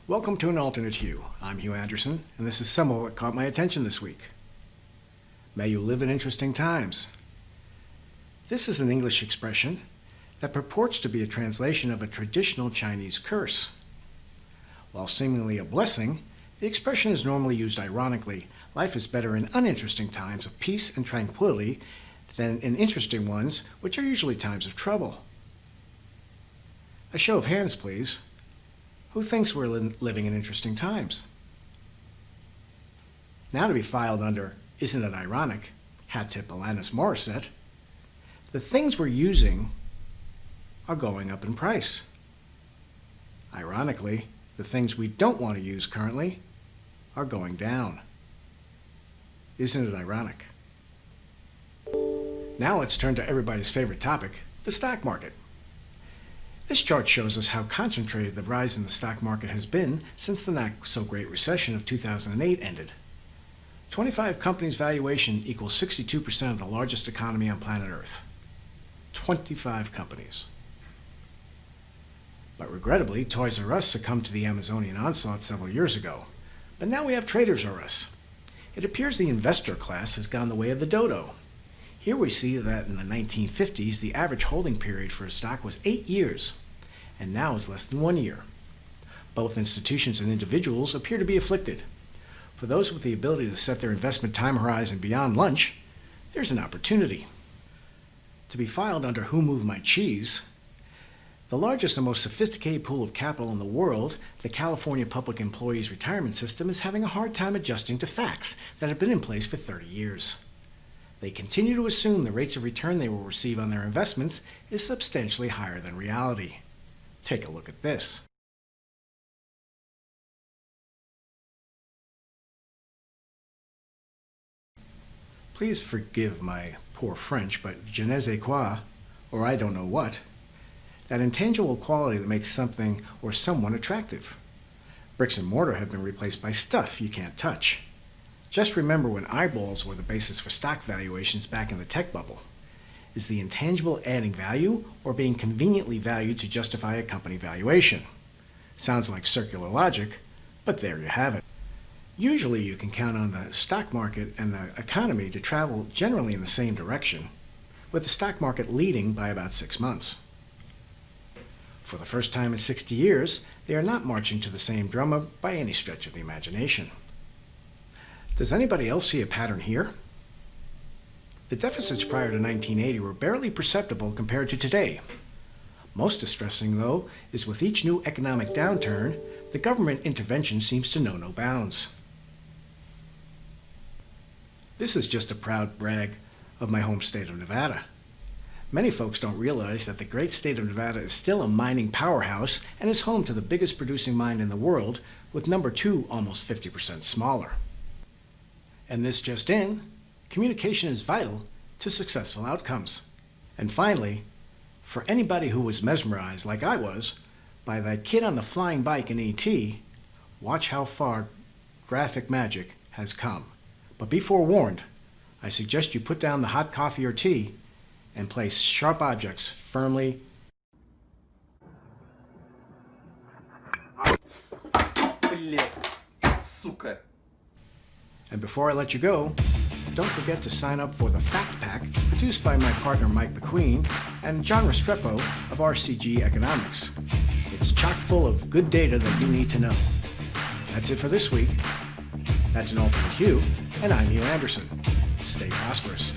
Welcome to An Alternate Hue. I'm Hugh Anderson, and this is some of what caught my attention this week. May you live in interesting times. This is an English expression that purports to be a translation of a traditional Chinese curse. While seemingly a blessing, the expression is normally used ironically. Life is better in uninteresting times of peace and tranquility than in interesting ones, which are usually times of trouble. A show of hands, please. Who thinks we're living in interesting times? Now to be filed under Isn't It Ironic? Hat tip Alanis Morissette. The things we're using are going up in price. Ironically, the things we don't want to use currently are going down. Isn't it ironic? Now let's turn to everybody's favorite topic, the stock market. This chart shows us how concentrated the rise in the stock market has been since the not-so-great recession of 2008 ended. 25 companies' valuation equals 62% of the largest economy on planet Earth. 25 companies. But regrettably, Toys R Us succumbed to the Amazonian onslaught several years ago. But now we have Traders R Us. It appears the investor class has gone the way of the dodo. Here we see that in the 1950s, the average holding period for a stock was 8 years, and now is less than 1 year. Both institutions and individuals appear to be afflicted. For those with the ability to set their investment time horizon beyond lunch, there's an opportunity. To be filed under Who Moved My Cheese, the largest and most sophisticated pool of capital in the world, the California Public Employees Retirement System, is having a hard time adjusting to facts that have been in place for 30 years. They continue to assume the rates of return they will receive on their investments is substantially higher than reality. Take a look at this. Please forgive my poor French, but je ne sais quoi, or I don't know what, that intangible quality that makes something or someone attractive. Bricks and mortar have been replaced by stuff you can't touch. Just remember when eyeballs were the basis for stock valuations back in the tech bubble. Is the intangible adding value or being conveniently valued to justify a company valuation? Sounds like circular logic, but there you have it. Usually you can count on the stock market and the economy to travel generally in the same direction, with the stock market leading by about 6 months. For the first time in 60 years, they are not marching to the same drummer by any stretch of the imagination. Does anybody else see a pattern here? The deficits prior to 1980 were barely perceptible compared to today. Most distressing, though, is with each new economic downturn, the government intervention seems to know no bounds. This is just a proud brag of my home state of Nevada. Many folks don't realize that the great state of Nevada is still a mining powerhouse and is home to the biggest producing mine in the world, with number 2 almost 50% smaller. And this just in, communication is vital to successful outcomes. And finally, for anybody who was mesmerized, like I was, by that kid on the flying bike in E.T., watch how far graphic magic has come. But be forewarned, I suggest you put down the hot coffee or tea and place sharp objects firmly. Сука. And before I let you go, don't forget to sign up for the Fact Pack produced by my partner Mike McQueen and John Restrepo of RCG Economics. It's chock full of good data that you need to know. That's it for this week. That's An Alternate Hue, and I'm Hugh Anderson. Stay prosperous.